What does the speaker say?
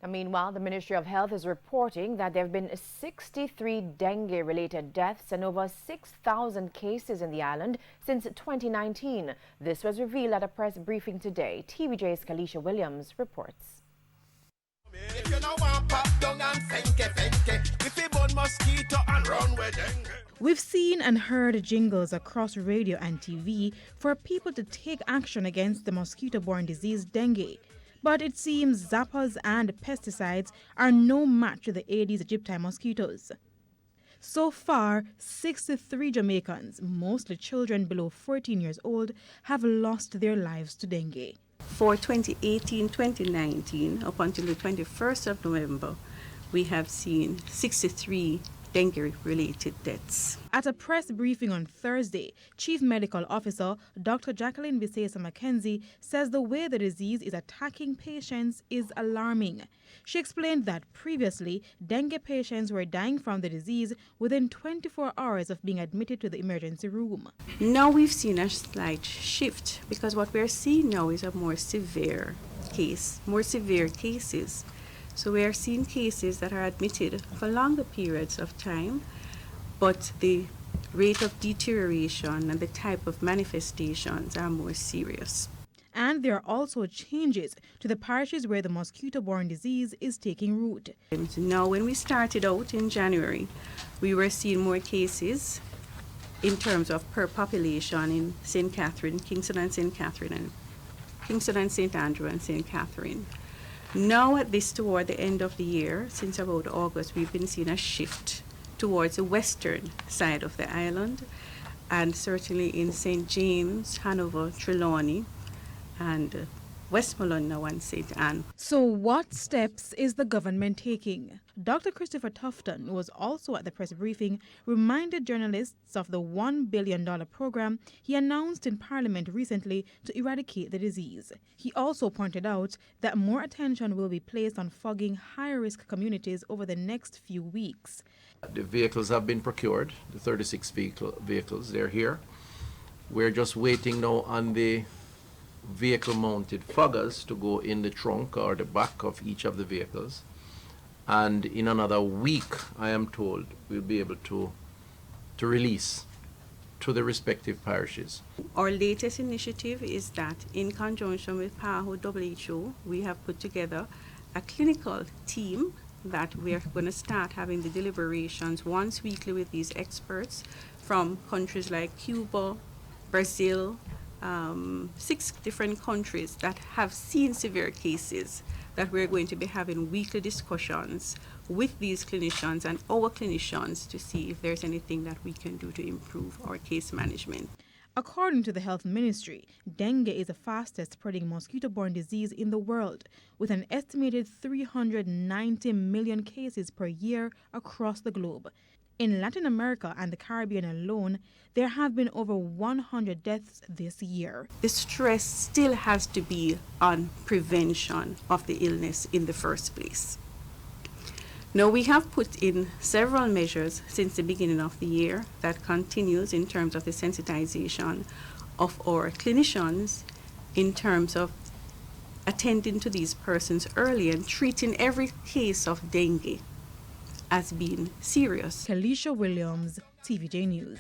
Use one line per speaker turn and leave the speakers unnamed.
Now, meanwhile, the Ministry of Health is reporting that there have been 63 dengue-related deaths and over 6,000 cases in the island since 2019. This was revealed at a press briefing today. TVJ's Kalisha Williams reports.
We've seen and heard jingles across radio and TV for people to take action against the mosquito-borne disease dengue. But it seems zappers and pesticides are no match to the Aedes aegypti mosquitoes. So far, 63 Jamaicans, mostly children below 14 years old, have lost their lives to dengue.
For 2018-2019, up until the 21st of November, we have seen 63 dengue-related deaths.
At a press briefing on Thursday, Chief Medical Officer Dr. Jacqueline Bisesa McKenzie says the way the disease is attacking patients is alarming. She explained that previously, dengue patients were dying from the disease within 24 hours of being admitted to the emergency room.
Now we've seen a slight shift because what we're seeing now is a more severe cases. So we are seeing cases that are admitted for longer periods of time, but the rate of deterioration and the type of manifestations are more serious.
And there are also changes to the parishes where the mosquito-borne disease is taking root.
And now, when we started out in January, we were seeing more cases in terms of per population in St. Catherine, Kingston and St. Catherine, and Kingston and St. Andrew and St. Catherine. Now at this toward the end of the year, since about August, we've been seeing a shift towards the western side of the island, and certainly in St. James, Hanover, Trelawney, and Westmoreland now and St. Anne.
So what steps is the government taking? Dr. Christopher Tufton, who was also at the press briefing, reminded journalists of the $1 billion program he announced in Parliament recently to eradicate the disease. He also pointed out that more attention will be placed on fogging high-risk communities over the next few weeks.
The vehicles have been procured, the 36 vehicles, they're here. We're just waiting now on the vehicle-mounted foggers to go in the trunk or the back of each of the vehicles. And in another week, I am told, we'll be able to release to the respective parishes.
Our latest initiative is that in conjunction with PAHO WHO, we have put together a clinical team that we are going to start having the deliberations once weekly with these experts from countries like Cuba, Brazil, 6 different countries that have seen severe cases, that we're going to be having weekly discussions with these clinicians and our clinicians to see if there's anything that we can do to improve our case management.
According to the Health Ministry, dengue is the fastest spreading mosquito-borne disease in the world, with an estimated 390 million cases per year across the globe. In Latin America and the Caribbean alone, there have been over 100 deaths this year.
The stress still has to be on prevention of the illness in the first place. Now, we have put in several measures since the beginning of the year that continues in terms of the sensitization of our clinicians in terms of attending to these persons early and treating every case of dengue as being serious.
Kalisha Williams, TVJ News.